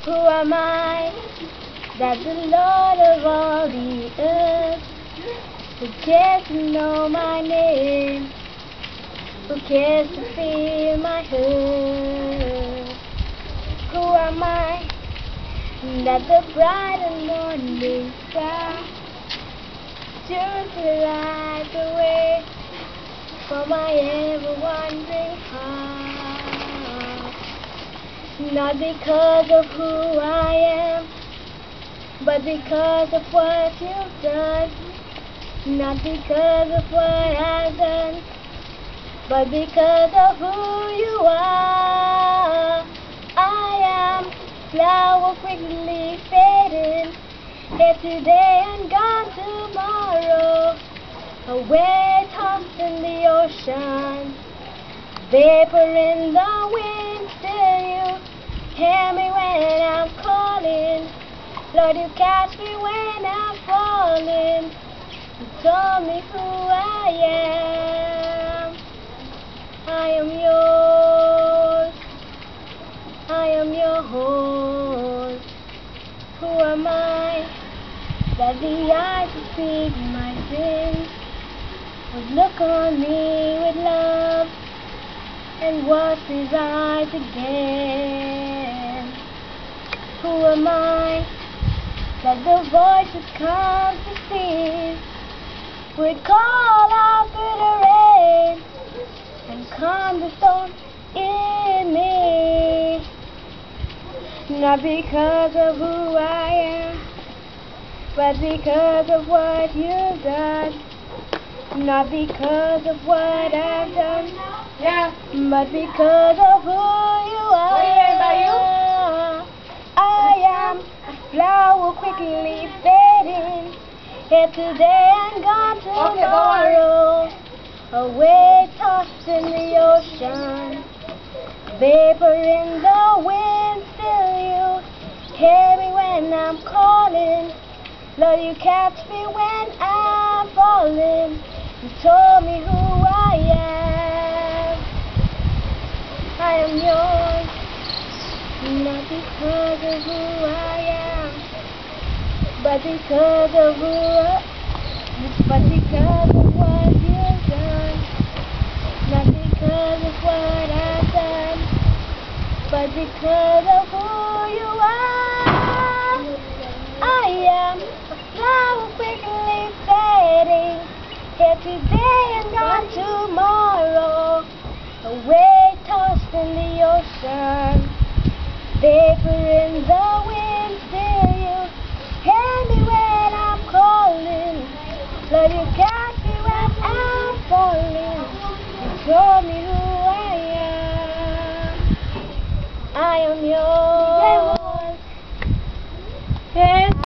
Who am I that the Lord of all the earth who cares to know my name, who cares to feel my hurt? Who am I that the bright and morning star should light the way for my ever-wandering heart? Not because of who I am, but because of what you've done. Not because of what I've done, but because of who you are. I am flower quickly fading, here today and gone tomorrow, away tossed in the ocean, vapor in the wind. Still you hear me when I'm calling, Lord, you catch me when I'm falling. You told me who I am. I am yours, I am yours. Who am I that the eyes that speak my sins would look on me with love and wash his eyes again? Who am I that the voice that comes to cease would call out through the rain and calm the storm in me? Not because of who I am, but because of what you've done. Not because of what I've done, but because of who you are. What do you mean by you? I am a flower quickly fading, here today and gone tomorrow, away tossed in the ocean, vapor in the wind. Still you hear me when I'm calling, Lord, you catch me when I'm falling. You told me who I am. I am yours, not because of who I am, but because of what you've done. Not because of what I've done, but because of who you are. I am a flower quickly fading, here today and gone tomorrow, away tossed in the ocean, vapor in the wind. Still you hear me when I'm calling, Lord, you catch me when I'm falling. You told me who I am. I am yours.